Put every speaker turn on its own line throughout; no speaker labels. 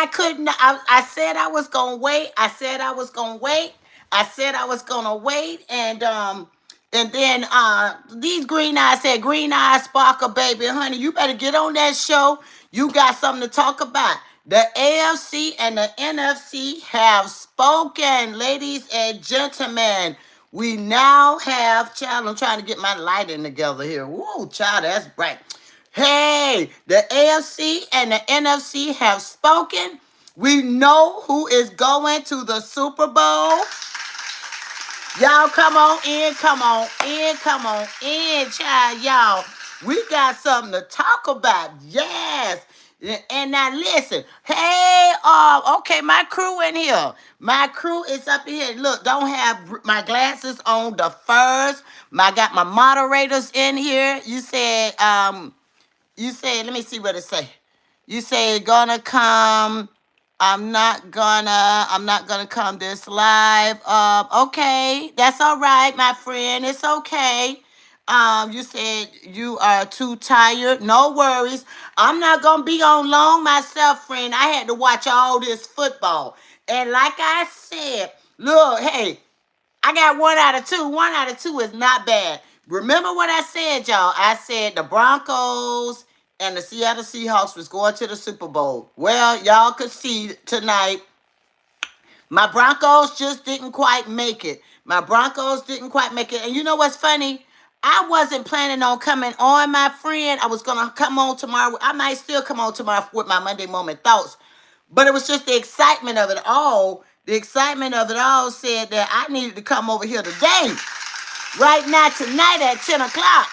I couldn't. I said I was gonna wait. I said I was gonna wait. I said I was gonna wait, and then these green eyes said, "Green eyes sparkle, baby, honey, you better get on that show. You got something to talk about." The AFC and the NFC have spoken, ladies and gentlemen. We now have, child, I'm trying to get my lighting together here. Whoa, child, that's bright. Hey, the AFC and the NFC have spoken. We know who is going to the Super Bowl. Y'all come on in, come on in, come on in, child, y'all. We got something to talk about. Yes. And now listen, hey, okay, my crew in here. My crew is up in here. Look, don't have my glasses on the first. I got my moderators in here. You said, let me see what it say. You say gonna come. I'm not gonna come this live. Okay, that's all right, my friend. It's okay. You said you are too tired. No worries. I'm not gonna be on long myself, friend. I had to watch all this football. And like I said, look, hey, I got 1 out of 2. 1 out of 2 is not bad. Remember what I said, y'all? I said the Broncos and the Seattle Seahawks was going to the Super Bowl. Well, y'all could see tonight, my Broncos just didn't quite make it. My Broncos didn't quite make it. And you know what's funny? I wasn't planning on coming on, my friend. I was going to come on tomorrow. I might still come on tomorrow with my Monday Moment Thoughts. But it was just the excitement of it all. The excitement of it all said that I needed to come over here today. Right now, tonight at 10 o'clock.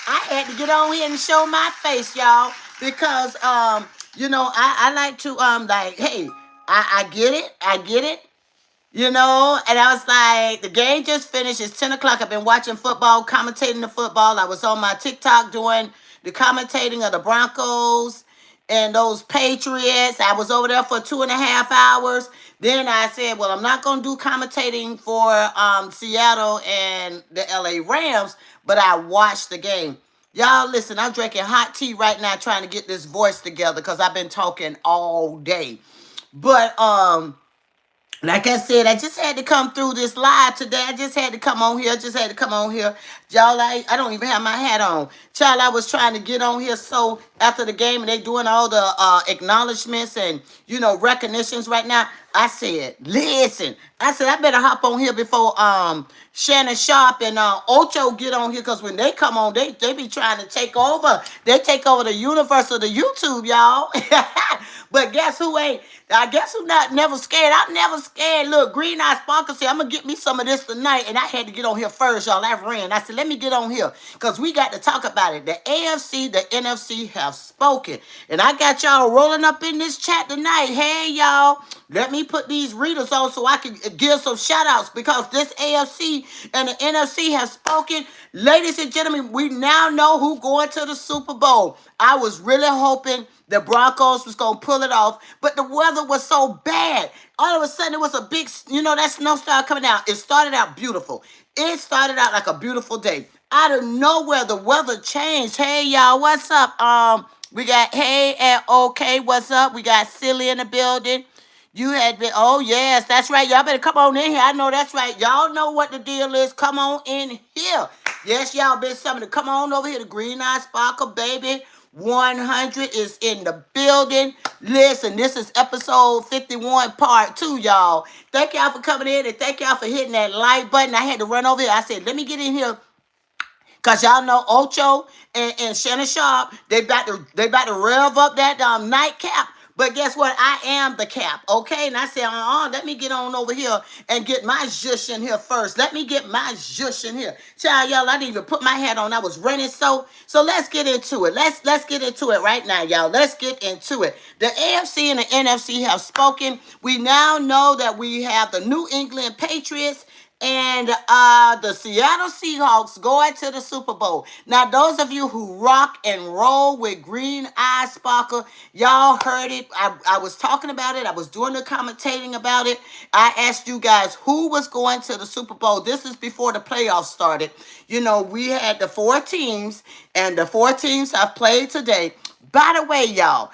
I had to get on here and show my face, y'all. Because, I like to, hey, I get it. I get it. And I was like, the game just finished. It's 10 o'clock. I've been watching football, commentating the football. I was on my TikTok doing the commentating of the Broncos and those Patriots. I was over there for 2.5 hours. Then I said, well, I'm not going to do commentating for Seattle and the LA Rams, but I watched the game. Y'all, listen, I'm drinking hot tea right now trying to get this voice together because I've been talking all day. But, like I said, I just had to come through this live today. I just had to come on here. Y'all, I don't even have my hat on. Child, I was trying to get on here so after the game and they doing all the acknowledgments and, recognitions right now. I said, listen. I said, I better hop on here before Shannon Sharp and Ocho get on here because when they come on, they be trying to take over. They take over the universe of the YouTube, y'all. But guess who ain't? I guess who not never scared? I'm never scared. Look, Green Eye Sparkle said, I'm going to get me some of this tonight. And I had to get on here first, y'all. I ran. I said, let me get on here because we got to talk about it. The AFC, the NFC have spoken. And I got y'all rolling up in this chat tonight. Hey, y'all, let me put these readers on so I can give some shout outs because this AFC and the NFC have spoken. Ladies and gentlemen, we now know who going to the Super Bowl. I was really hoping the Broncos was going to pull it off, but the weather was so bad. All of a sudden, it was a big, that snow started coming out. It started out beautiful. It started out like a beautiful day. Out of nowhere, the weather changed. Hey, y'all, what's up? We got, hey, and okay, what's up? We got Silly in the building. You had been, oh, yes, that's right. Y'all better come on in here. I know that's right. Y'all know what the deal is. Come on in here. Yes, y'all been something to come on over here. The Green Eye Sparkle, baby. 100 is in the building. Listen, this is episode 51, part 2, y'all. Thank y'all for coming in and thank y'all for hitting that like button. I had to run over here. I said, let me get in here. Cause y'all know Ocho and Shannon Sharp, they about to rev up that nightcap. But guess what? I am the cap, okay? And I said, let me get on over here and get my zhush in here first. Let me get my zhush in here. Child, y'all, I didn't even put my hat on. I was running so let's get into it. Let's get into it right now, y'all. Let's get into it. The AFC and the NFC have spoken. We now know that we have the New England Patriots and the Seattle Seahawks going to the Super Bowl. Now, those of you who rock and roll with Green Eye Sparkle, y'all heard it. I was talking about it. I was doing the commentating about it. I asked you guys who was going to the Super Bowl. This is before the playoffs started. We had the 4 teams, and the 4 teams have played today. By the way, y'all,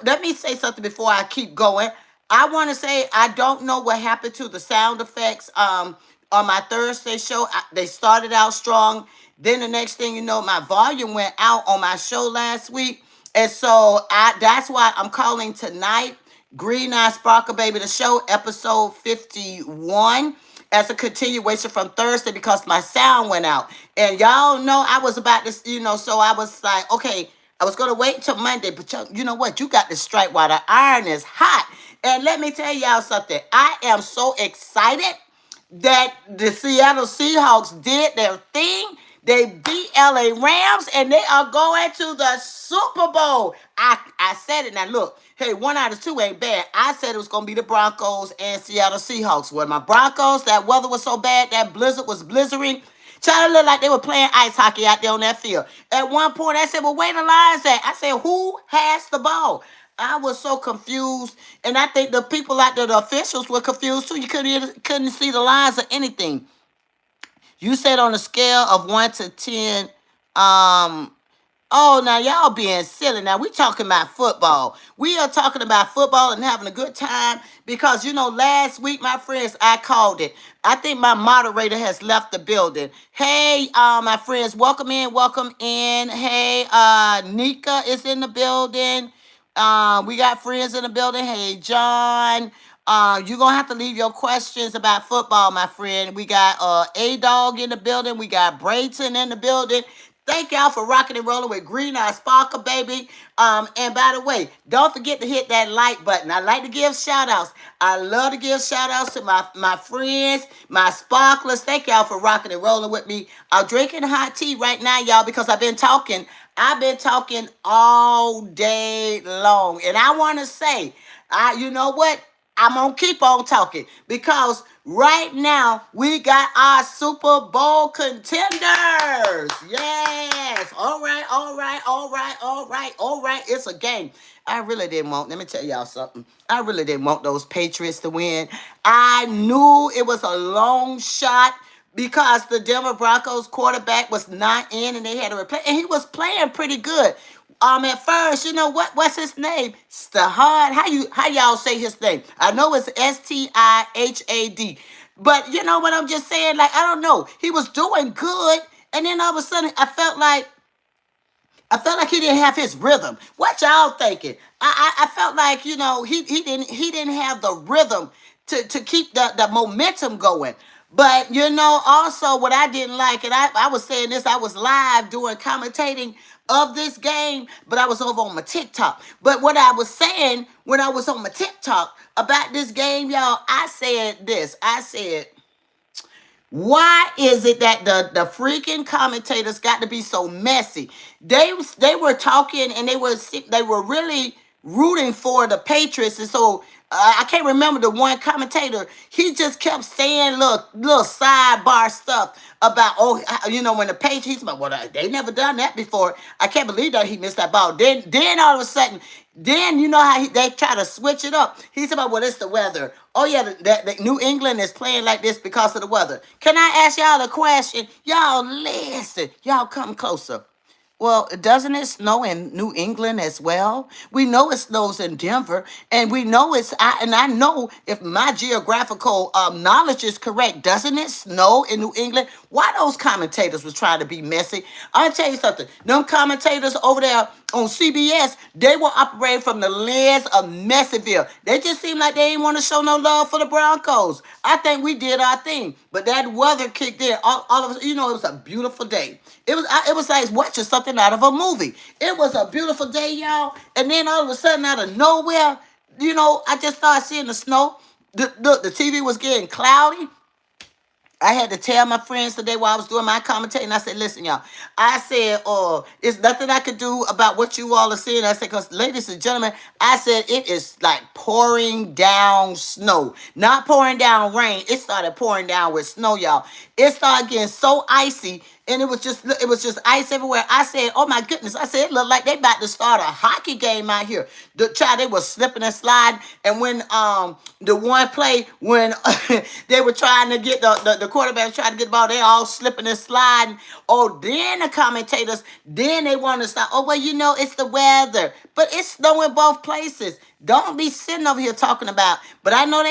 let me say something before I keep going. I want to say I don't know what happened to the sound effects. On my Thursday show, they started out strong. Then the next thing you know, my volume went out on my show last week, and so that's why I'm calling tonight Green Eye Sparkle Baby the Show, episode 51, as a continuation from Thursday because my sound went out. And y'all know I was about to, so I was like, okay, I was going to wait till Monday, but you know what? You got to strike while the iron is hot. And let me tell y'all something. I am so excited that the Seattle Seahawks did their thing. They beat LA Rams and they are going to the Super Bowl. I said it. Now look, hey, one out of two ain't bad. I said it was going to be the Broncos and Seattle Seahawks. Well, my Broncos, that weather was so bad, that blizzard was blizzarding. Trying to look like they were playing ice hockey out there on that field. At one point, I said, well, where the Lions at? I said, who has the ball? I was so confused, and I think the people out there, the officials, were confused too. You couldn't see the lines or anything. You said on a scale of 1 to 10, um, oh, now y'all being silly. Now we talking about football. We are talking about football and having a good time because last week, my friends, I called it. I think my moderator has left the building. Hey, my friends, welcome in, welcome in. Hey, Nika is in the building. We got friends in the building. Hey, John. You're gonna have to leave your questions about football, my friend. We got A Dog in the building. We got Brayton in the building. Thank y'all for rocking and rolling with Green Eye Sparkle, baby. And by the way, don't forget to hit that like button. I like to give shout outs. I love to give shout outs to my friends, my sparklers. Thank y'all for rocking and rolling with me. I'm drinking hot tea right now, y'all, because I've been talking. I've been talking all day long. And I want to say, you know what? I'm going to keep on talking because right now we got our Super Bowl contenders. Yes. All right, all right, all right, all right, all right. It's a game. I really didn't want, let me tell y'all something. I really didn't want those Patriots to win. I knew it was a long shot because the Denver Broncos quarterback was not in and they had to replace, and he was playing pretty good. At first, what's his name? Stahad. How y'all say his name? I know it's Stihad. But you know what I'm just saying? Like, I don't know. He was doing good, and then all of a sudden I felt like he didn't have his rhythm. What y'all thinking? I felt like he didn't have the rhythm to keep the momentum going. But also what I didn't like, and I was saying this, I was live doing commentating of this game, but I was over on my TikTok. But what I was saying when I was on my TikTok about this game, y'all, I said this. I said, why is it that the freaking commentators got to be so messy? They were talking and they were really rooting for the Patriots, and so I can't remember the one commentator. He just kept saying little sidebar stuff about when the Patriots. He's like, well, they never done that before. I can't believe that he missed that ball. Then all of a sudden. Then you know how they try to switch it up. He said, well, it's the weather. Oh, yeah, the New England is playing like this because of the weather. Can I ask y'all a question? Y'all listen. Y'all come closer. Well, doesn't it snow in New England as well? We know it snows in Denver, and we know I know if my geographical knowledge is correct, doesn't it snow in New England? Why those commentators was trying to be messy? I'll tell you something. Them commentators over there on CBS, they were operating from the lens of Messyville. They just seemed like they didn't want to show no love for the Broncos. I think we did our thing, but that weather kicked in. All of us, it was a beautiful day. It was like watching something out of a movie. It was a beautiful day, y'all. And then all of a sudden, out of nowhere, I just started seeing the snow. The TV was getting cloudy. I had to tell my friends today while I was doing my commentating. I said, listen, y'all. I said, it's nothing I could do about what you all are seeing. I said, because ladies and gentlemen, I said, it is like pouring down snow. Not pouring down rain. It started pouring down with snow, y'all. It started getting so icy. and it was just ice everywhere. I said, "Oh my goodness!" I said, "It looked like they about to start a hockey game out here." The child, they were slipping and sliding, and when the one play when they were trying to get the quarterback trying to get the ball, they all slipping and sliding. Oh, then the commentators, then they want to stop. Oh well, it's the weather, but it's snowing both places. Don't be sitting over here talking about. But I know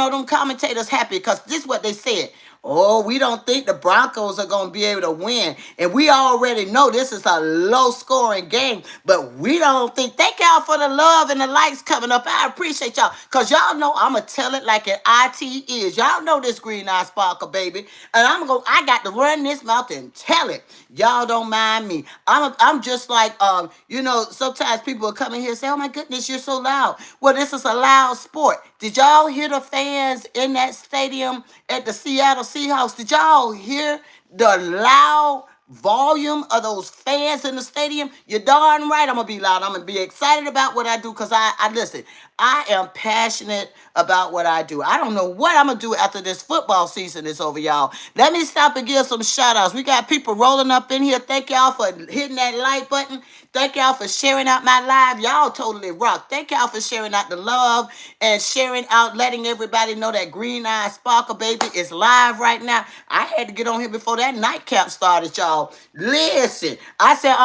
them commentators happy because this is what they said. Oh, we don't think the Broncos are going to be able to win. And we already know this is a low scoring game, but we don't think. Thank y'all for the love and the likes coming up. I appreciate y'all because y'all know I'm going to tell it like an IT is. Y'all know this Green Eye Sparkle, baby. And I got to run this mouth and tell it. Y'all don't mind me. I'm just like, sometimes people will come in here and say, oh my goodness, you're so loud. Well, this is a loud sport. Did y'all hear the fans in that stadium at the Seattle Seahawks? Did y'all hear the loud volume of those fans in the stadium? You're darn right I'm going to be loud. I'm going to be excited about what I do because I listen, I am passionate about what I do. I don't know what I'm going to do after this football season is over, y'all. Let me stop and give some shout outs. We got people rolling up in here. Thank y'all for hitting that like button. Thank y'all for sharing out my live. Y'all totally rock. Thank y'all for sharing out the love and sharing out, letting everybody know that Green Eye Sparkle, baby, is live right now. I had to get on here before that nightcap started, y'all. Listen, I said,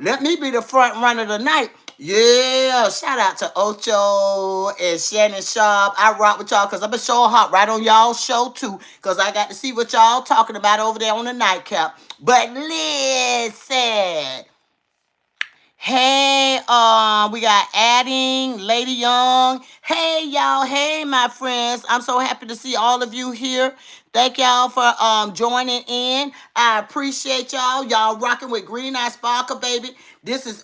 let me be the front runner tonight. Yeah, shout out to Ocho and Shannon Sharp. I rock with y'all because I'm a show hop right on y'all show too because I got to see what y'all talking about over there on the nightcap. But listen. Hey, we got Adding, Lady Young. Hey, y'all. Hey, my friends. I'm so happy to see all of you here. Thank y'all for joining in. I appreciate y'all. Y'all rocking with Green Eye Sparkle, baby. This is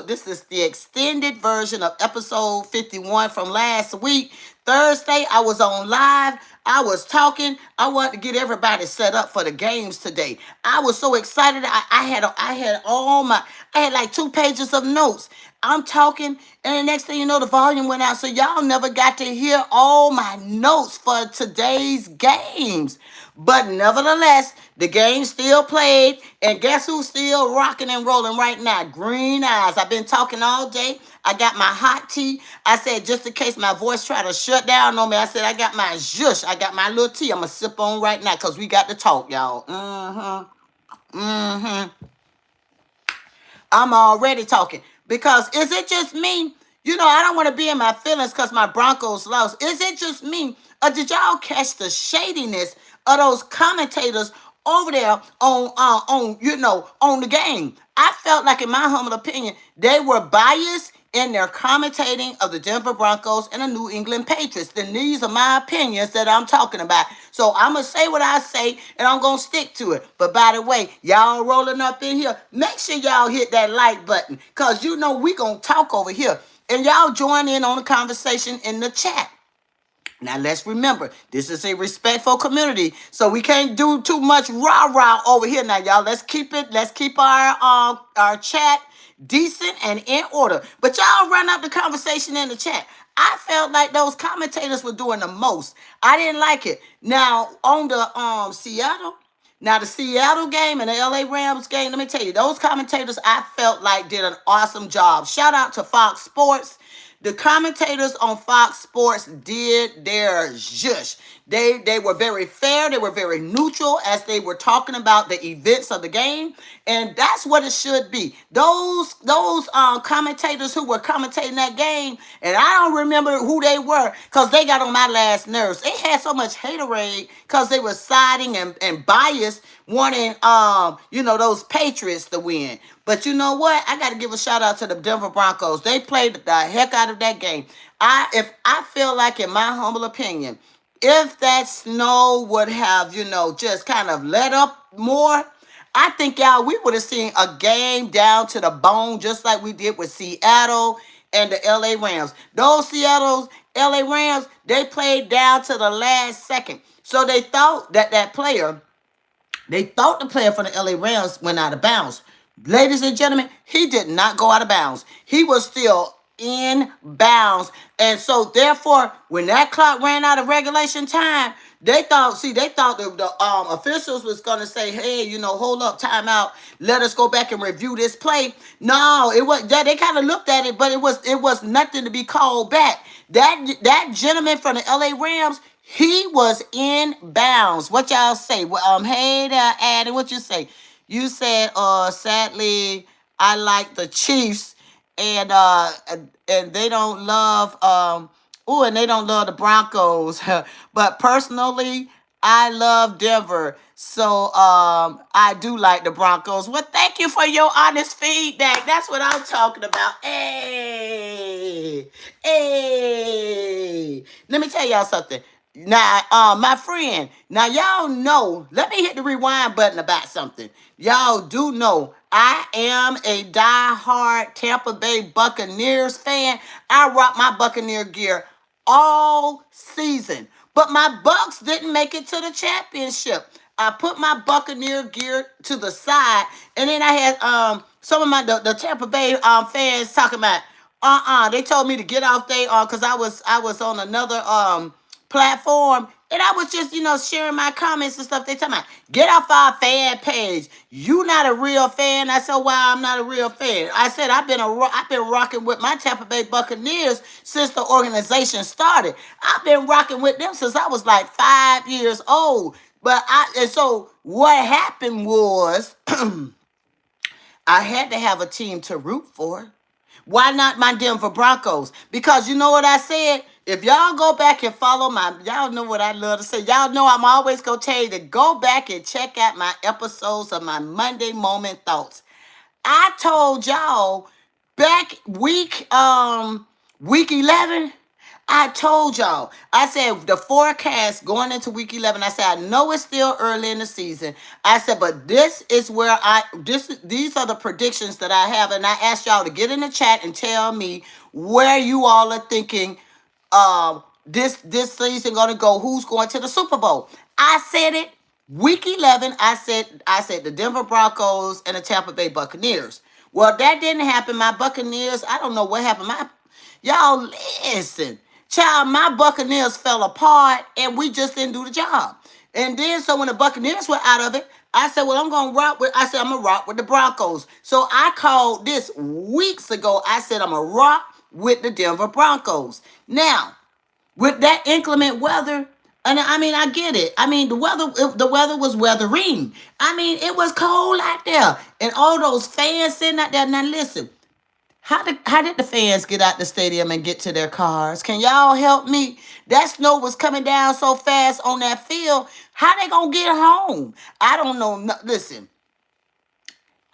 this is the extended version of episode 51 from last week. Thursday, I was on live. I was talking. I wanted to get everybody set up for the games today. I was so excited. I had like 2 pages of notes. I'm talking, and the next thing you know, the volume went out. So y'all never got to hear all my notes for today's games. But nevertheless, the game still played, and guess who's still rocking and rolling right now? Green Eyes. I've been talking all day. I got my hot tea. I said, just in case my voice try to shut down on me, I said, I got my zhush. I got my little tea I'm going to sip on right now because we got to talk, y'all. I'm already talking. Because is it just me? I don't want to be in my feelings because my Broncos lost. Is it just me? Or did y'all catch the shadiness of those commentators over there on the game? I felt like, in my humble opinion, they were biased in their commentating of the Denver Broncos and the New England Patriots. Then these are my opinions that I'm talking about. So I'm going to say what I say, and I'm going to stick to it. But by the way, y'all rolling up in here, make sure y'all hit that like button because we going to talk over here. And y'all join in on the conversation in the chat. Now, let's remember, this is a respectful community, so we can't do too much rah-rah over here now, y'all. Let's keep our chat decent and in order. But y'all run up the conversation in the chat. I felt like those commentators were doing the most. I didn't like it. Now, on the the Seattle game and the LA Rams game, let me tell you, those commentators I felt like did an awesome job. Shout out to Fox Sports. The commentators on Fox Sports did their zhush. They were very fair. They were very neutral as they were talking about the events of the game. And that's what it should be. Those commentators who were commentating that game, and I don't remember who they were because they got on my last nerves. They had so much haterade because they were siding and biased, wanting those Patriots to win. But you know what? I got to give a shout out to the Denver Broncos. They played the heck out of that game. I feel like, in my humble opinion, if that snow would have, just kind of let up more, I think, y'all, we would have seen a game down to the bone, just like we did with Seattle and the LA Rams. Those Seattle's LA Rams, they played down to the last second. So they thought the player for the LA Rams went out of bounds. Ladies and gentlemen, he did not go out of bounds. He was still in bounds. And so therefore, when that clock ran out of regulation time, they thought the officials was gonna say, hey, hold up, time out, let us go back and review this play. No, it was that they kind of looked at it, but it was nothing to be called back. That gentleman from the LA Rams, he was in bounds. What y'all say? Well, hey there, Addy, what you say? You said, sadly, I like the Chiefs, and they don't love and they don't love the Broncos. But personally, I love Denver. So I do like the Broncos. Well, thank you for your honest feedback. That's what I'm talking about. Hey, hey. Let me tell y'all something. Now, my friend, now y'all know, let me hit the rewind button about something. Y'all do know I am a die-hard Tampa Bay Buccaneers fan. I rock my Buccaneer gear all season. But my Bucks didn't make it to the championship. I put my Buccaneer gear to the side, and then I had some of the Tampa Bay fans talking about they told me to get off they because I was on another platform, and I was just sharing my comments and stuff. They talking about get off our fan page. You not a real fan. I said, why I'm not a real fan? I said I've been rocking with my Tampa Bay Buccaneers since the organization started. I've been rocking with them since I was like 5 years old. And so what happened was I had to have a team to root for. Why not my Denver Broncos? Because you know what I said? If y'all go back and follow y'all know what I love to say. Y'all know I'm always going to tell you to go back and check out my episodes of my Monday Moment Thoughts. I told y'all back week 11, I told y'all, I said the forecast going into week 11, I said, I know it's still early in the season. I said, but this is where these are the predictions that I have. And I asked y'all to get in the chat and tell me where you all are thinking this season going to go, who's going to the Super Bowl. I said it week 11. I said the Denver Broncos and the Tampa Bay Buccaneers. Well, that didn't happen. My Buccaneers, I don't know what happened. Y'all listen. Child, my Buccaneers fell apart and we just didn't do the job. And then so when the Buccaneers were out of it, I said, well, I'm gonna rock with the Broncos. So I called this weeks ago. I said I'm gonna rock with the Denver Broncos. Now, with that inclement weather, and I mean, I get it. I mean, the weather was weathering. I mean, it was cold out there, and all those fans sitting out there. Now listen, how did the fans get out the stadium and get to their cars? Can y'all help me? That snow was coming down so fast on that field. How they gonna get home? I don't know. Listen,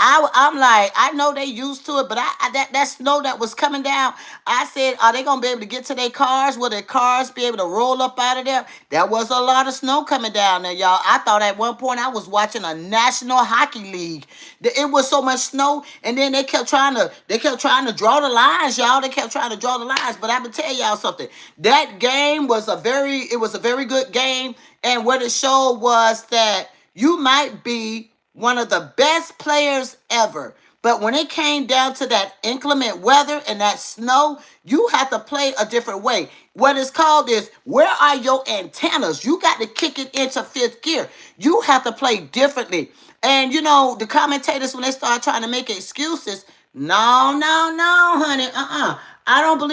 I'm like, I know they used to it, but that snow that was coming down, I said, are they gonna be able to get to their cars? Will their cars be able to roll up out of there? There was a lot of snow coming down there, y'all. I thought at one point I was watching a National Hockey League. It was so much snow, and then they kept trying to draw the lines, y'all. They kept trying to draw the lines, but I'm gonna tell y'all something. That game was a very good game, and what it showed was that you might be one of the best players ever. But when it came down to that inclement weather and that snow, you have to play a different way. What it's called is, where are your antennas? You got to kick it into fifth gear. You have to play differently. And the commentators, when they start trying to make excuses, no, no, no, honey,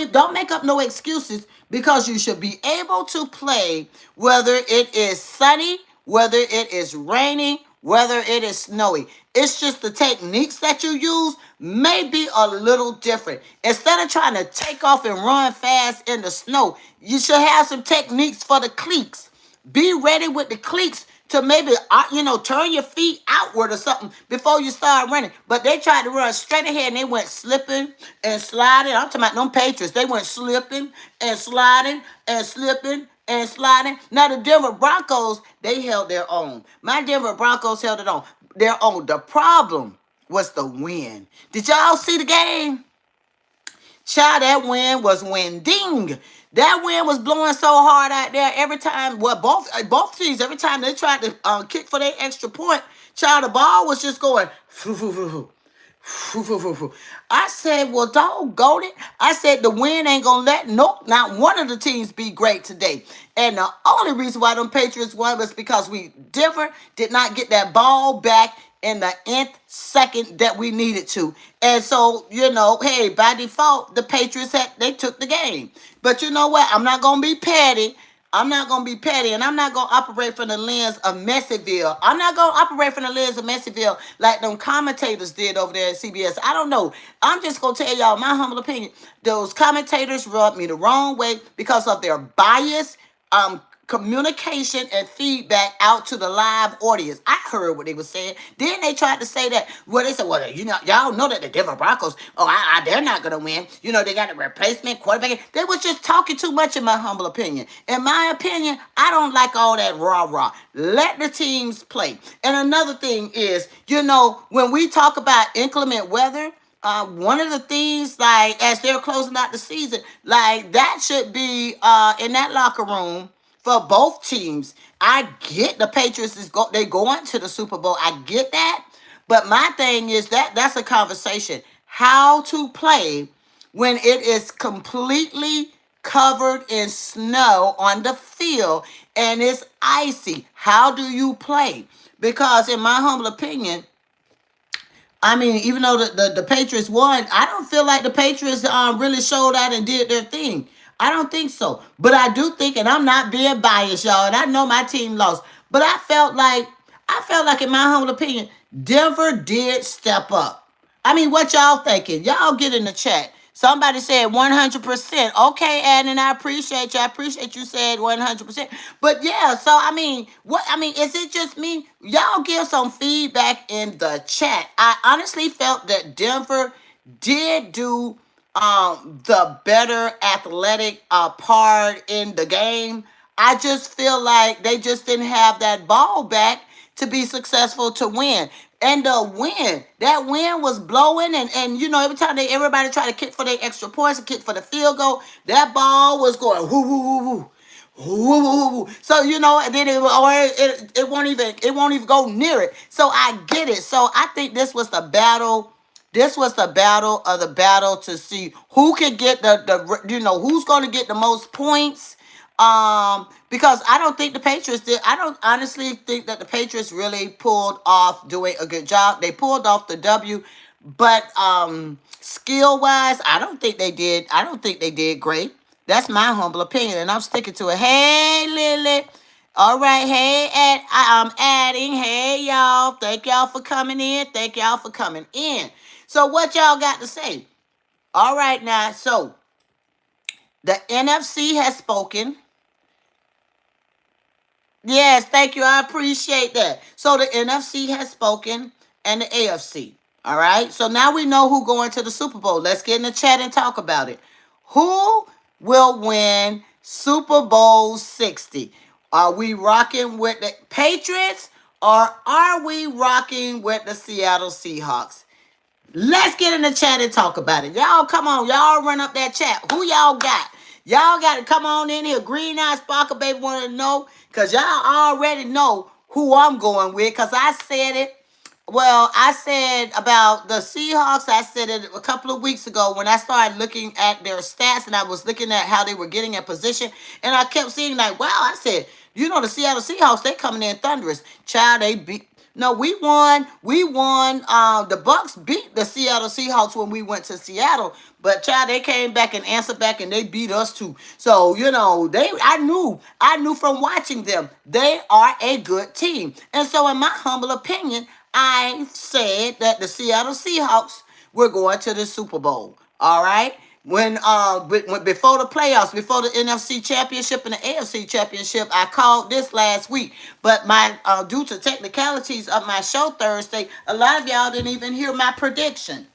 don't make up no excuses, because you should be able to play whether it is sunny, whether it is raining, whether it is snowy. It's just the techniques that you use may be a little different. Instead of trying to take off and run fast in the snow, you should have some techniques for the cleats. Be ready with the cleats to maybe, turn your feet outward or something before you start running. But they tried to run straight ahead and they went slipping and sliding. I'm talking about them Patriots. They went slipping and sliding and slipping and sliding. Now the Denver Broncos, they held their own. My Denver Broncos held their own. The problem was the wind. Did y'all see the game? Child, that wind was winding. That wind was blowing so hard out there every time. Well, both teams, every time they tried to kick for their extra point, child, the ball was just going I said, well, doggone it. I said, the win ain't going to let not one of the teams be great today. And the only reason why them Patriots won was because we did not get that ball back in the nth second that we needed to. And so, hey, by default, the Patriots they took the game. But you know what? I'm not going to be petty. I'm not going to be petty, and I'm not going to operate from the lens of Messyville. I'm not going to operate from the lens of Messyville like them commentators did over there at CBS. I don't know. I'm just going to tell y'all my humble opinion. Those commentators rubbed me the wrong way because of their bias, communication and feedback out to the live audience. I heard what they were saying. Then they tried to say that, well, they said, well, y'all know that the Denver Broncos, they're not going to win. They got a replacement quarterback. They was just talking too much, in my humble opinion. In my opinion, I don't like all that rah-rah. Let the teams play. And another thing is, when we talk about inclement weather, one of the things, like, as they're closing out the season, like, that should be in that locker room for both teams. I get the Patriots they going to the Super Bowl. I get that. But my thing is that's a conversation. How to play when it is completely covered in snow on the field and it's icy. How do you play? Because in my humble opinion, I mean, even though the Patriots won, I don't feel like the Patriots really showed out and did their thing. I don't think so. But I do think, and I'm not being biased, y'all, and I know my team lost, but I felt like, in my humble opinion, Denver did step up. I mean, what y'all thinking? Y'all get in the chat. Somebody said 100%. Okay, and I appreciate you. I appreciate you said 100%. But yeah, so I mean, is it just me? Y'all give some feedback in the chat. I honestly felt that Denver did do the better athletic part in the game. I just feel like they just didn't have that ball back to be successful to win. And the that wind was blowing, and every time everybody tried to kick for their extra points and kick for the field goal, that ball was going whoo whoo whoo whoo. Woo, woo, woo. So and then it won't even go near it. So I get it. So I think this was the battle. This was the battle of the battle to see who can get who's going to get the most points. Because I don't think the Patriots did. I don't honestly think that the Patriots really pulled off doing a good job. They pulled off the W, but skill wise, I don't think they did. I don't think they did great. That's my humble opinion, and I'm sticking to it. Hey, Lily. All right, hey, I'm adding. Hey, y'all. Thank y'all for coming in. Thank y'all for coming in. So what y'all got to say? All right, now, so the NFC has spoken. Yes, thank you. I appreciate that. So the NFC has spoken and the AFC. All right. So now we know who going to the Super Bowl. Let's get in the chat and talk about it. Who will win Super Bowl 60? Are we rocking with the Patriots or are we rocking with the Seattle Seahawks? Let's get in the chat and talk about it. Y'all, come on. Y'all run up that chat. Who y'all got? Y'all got to come on in here. Green Eye Sparkle Baby want to know, because y'all already know who I'm going with, because I said it. Well, I said about the Seahawks, I said it a couple of weeks ago when I started looking at their stats and I was looking at how they were getting in position. And I kept seeing like, wow, I said, the Seattle Seahawks, they coming in thunderous. Child, they beat. No, we won. The Bucks beat the Seattle Seahawks when we went to Seattle. But child, they came back and answered back and they beat us too. So, I knew from watching them, they are a good team. And so in my humble opinion, I said that the Seattle Seahawks were going to the Super Bowl. All right. When before the playoffs, before the NFC Championship and the AFC Championship, I called this last week. But my due to technicalities of my show Thursday, a lot of y'all didn't even hear my prediction.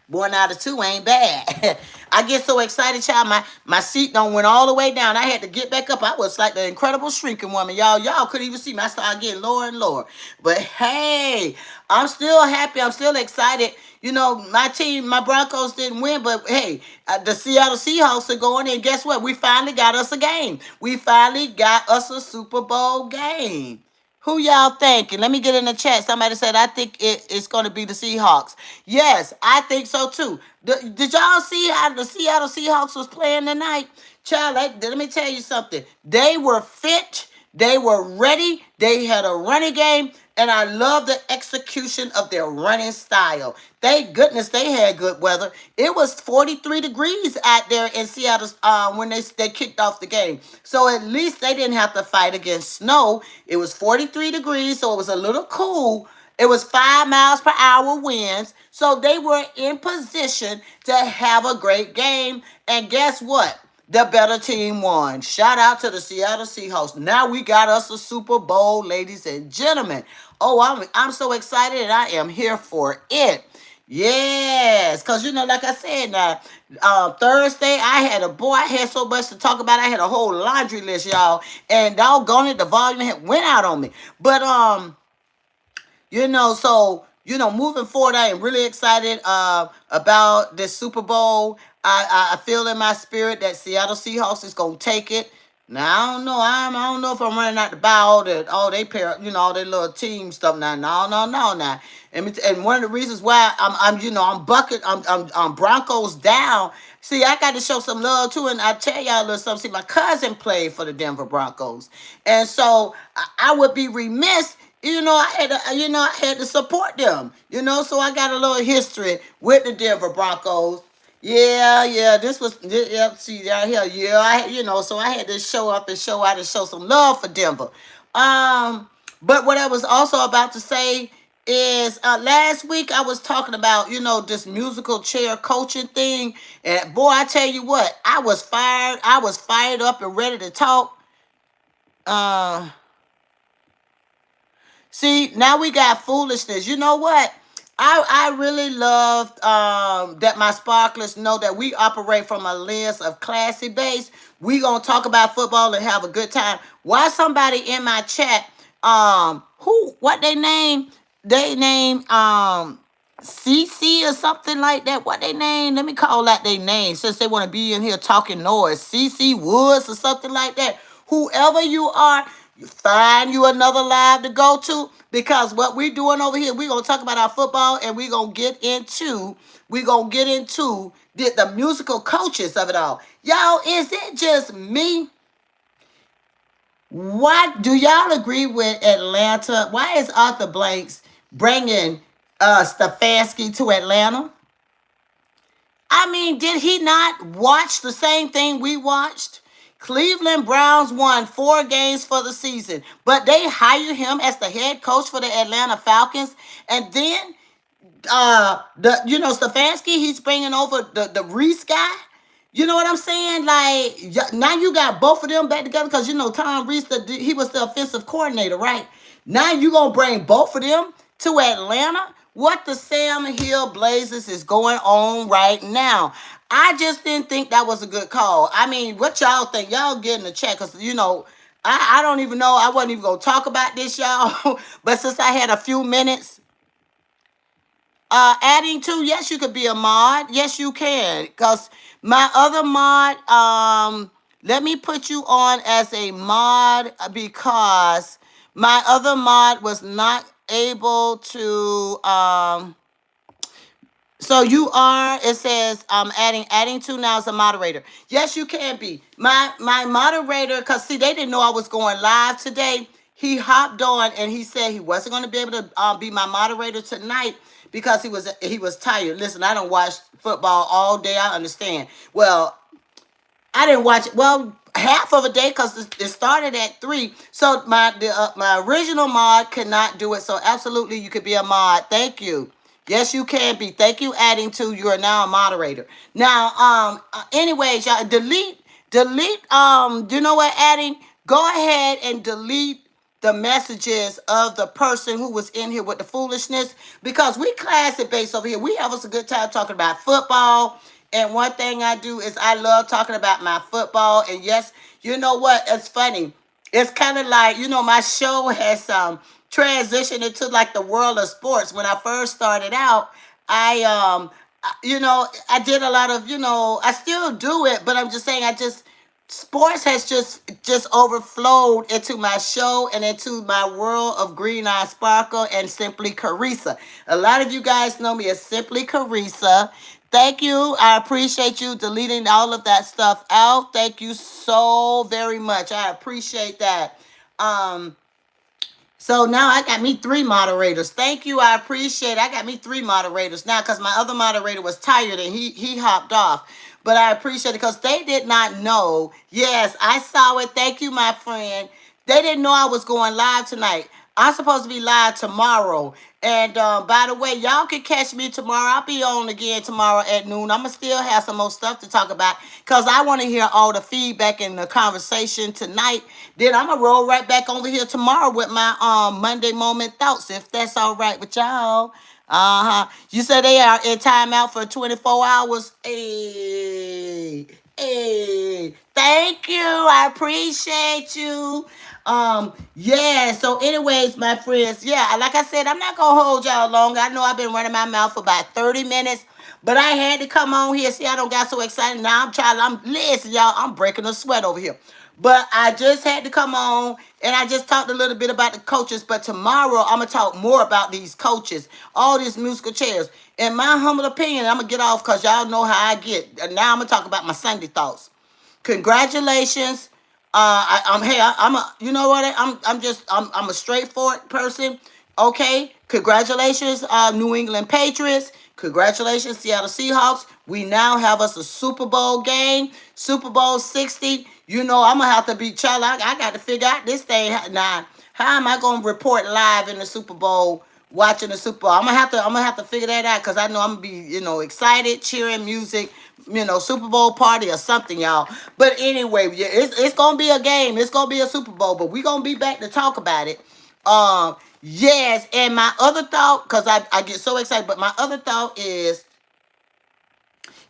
1 out of 2 ain't bad. I get so excited, child. My seat went all the way down. I had to get back up. I was like the Incredible Shrinking Woman. Y'all couldn't even see me. I started getting lower and lower. But hey, I'm still happy. I'm still excited. My team, my Broncos didn't win, but hey, the Seattle Seahawks are going in. Guess what? We finally got us a game. We finally got us a Super Bowl game. Who y'all thinking? Let me get in the chat. Somebody said, I think it's going to be the Seahawks. Yes, I think so too. Did y'all see how the Seattle Seahawks was playing tonight? Child, let me tell you something. They were fit. They were ready. They had a running game. And I love the execution of their running style. Thank goodness they had good weather. It was 43 degrees out there in Seattle when they kicked off the game. So at least they didn't have to fight against snow. It was 43 degrees, so it was a little cool. It was 5 miles per hour winds. So they were in position to have a great game. And guess what? The better team won. Shout out to the Seattle Seahawks. Now we got us a Super Bowl, ladies and gentlemen. Oh, I'm so excited and I am here for it. Yes, because like I said, now Thursday I had so much to talk about. I had a whole laundry list, y'all, and doggone it, the volume went out on me. But moving forward, I am really excited about this Super Bowl. I feel in my spirit that Seattle Seahawks is gonna take it. Now I don't know. I don't know if I'm running out to buy all they pair, all their little team stuff. Now, no. Now, and one of the reasons why I'm Broncos down. See, I got to show some love too, and I tell y'all a little something. See, my cousin played for the Denver Broncos, and so I would be remiss. I had to support them. So I got a little history with the Denver Broncos. Yeah, see down here, so I had to show up and show out and show some love for Denver. But what I was also about to say is last week I was talking about, this musical chair coaching thing. And boy, I tell you what, I was fired up and ready to talk. See, now we got foolishness. You know what? I really loved that my sparklers know that we operate from a lens of classy base. We gonna talk about football and have a good time. Why somebody in my chat, what they name? They name CC or something like that. What they name? Let me call that they name since they want to be in here talking noise. CC Woods or something like that. Whoever you are, find you another live to go to, because what we're doing over here, we're gonna talk about our football and we're gonna get into the musical coaches of it all. Y'all, is it just me? What do y'all agree with Atlanta? Why is Arthur Blanks bringing Stefanski to Atlanta? I mean, did he not watch the same thing we watched? Cleveland Browns won 4 games for the season, but they hired him as the head coach for the Atlanta Falcons. And then, Stefanski, he's bringing over the Reese guy. You know what I'm saying? Like, now you got both of them back together because, Tom Reese, he was the offensive coordinator, right? Now you going to bring both of them to Atlanta? What the Sam Hill Blazers is going on right now? I just didn't think that was a good call. I mean, what y'all think? Y'all get in the chat because, I don't even know. I wasn't even going to talk about this, y'all. But since I had a few minutes, adding to, yes, you could be a mod. Yes, you can. Because my other mod, let me put you on as a mod because my other mod was not able to, so you are, it says, adding to now as a moderator. Yes, you can be. My moderator, because see, they didn't know I was going live today. He hopped on and he said he wasn't going to be able to be my moderator tonight because he was tired. Listen, I don't watch football all day. I understand. Well, I didn't watch it. Well, half of a day because it started at 3. So my original mod could not do it. So absolutely, you could be a mod. Thank you. Yes, you can be. Thank you, adding to. You are now a moderator. Now, anyways, y'all delete. You know what, adding? Go ahead and delete the messages of the person who was in here with the foolishness because we classy based over here. We have us a good time talking about football. And one thing I do is I love talking about my football. And yes, you know what? It's funny. It's kind of like, my show has transitioned into like the world of sports. When I first started out, I did a lot of, I still do it, but I'm just saying sports has just overflowed into my show and into my world of Green Eye Sparkle and Simply Carissa. A lot of you guys know me as Simply Carissa. Thank you. I appreciate you deleting all of that stuff out. Thank you so very much. I appreciate that. Um, so now I got me three moderators. Thank you. I appreciate it. I got me three moderators now because my other moderator was tired and he hopped off. But I appreciate it because they did not know. Yes, I saw it. Thank you, my friend. They didn't know I was going live tonight. I'm supposed to be live tomorrow. And by the way, y'all can catch me tomorrow. I'll be on again tomorrow at noon. I'm going to still have some more stuff to talk about because I want to hear all the feedback and the conversation tonight. Then I'm going to roll right back over here tomorrow with my Monday moment thoughts, if that's all right with y'all. Uh-huh. You said they are in timeout for 24 hours. Hey, hey. Thank you. I appreciate you. Yeah, so anyways, my friends, yeah, like I said, I'm not gonna hold y'all long. I know I've been running my mouth for about 30 minutes, but I had to come on here. See, I don't got so excited now. Listen, y'all, I'm breaking a sweat over here. But I just had to come on and I just talked a little bit about the coaches. But tomorrow I'm gonna talk more about these coaches, all these musical chairs. In my humble opinion, I'm gonna get off because y'all know how I get. Now I'm gonna talk about my Sunday thoughts. Congratulations. I'm a, you know what? I'm a straightforward person. Okay. Congratulations, New England Patriots. Congratulations, Seattle Seahawks. We now have us a Super Bowl game, Super Bowl 60. You know, I'm gonna have to be child. I got to figure out this thing now. How am I gonna report live in the Super Bowl? Watching the Super Bowl. I'm gonna have to figure that out because I know I'm gonna be, excited, cheering, music, Super Bowl party or something, y'all. But anyway, yeah, it's gonna be a game. It's gonna be a Super Bowl, but we gonna be back to talk about it. Yes, and my other thought, because I get so excited, but my other thought is,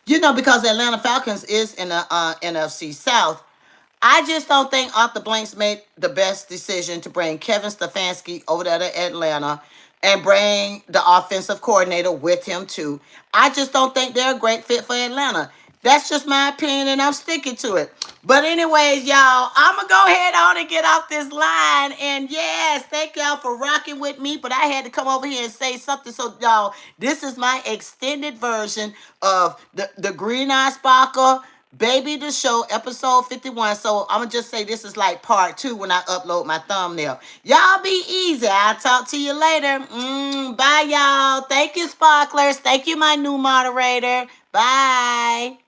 because the Atlanta Falcons is in the NFC South, I just don't think Arthur Blanks made the best decision to bring Kevin Stefanski over there to Atlanta and bring the offensive coordinator with him too. I just don't think they're a great fit for Atlanta. That's just my opinion and I'm sticking to it. But anyways, y'all, I'm going to go ahead on and get off this line. And yes, thank y'all for rocking with me. But I had to come over here and say something. So y'all, this is my extended version of the Green Eye Sparkle Baby the Show, episode 51. So I'm going to just say this is like part 2 when I upload my thumbnail. Y'all be easy. I'll talk to you later. Bye, y'all. Thank you, Sparklers. Thank you, my new moderator. Bye.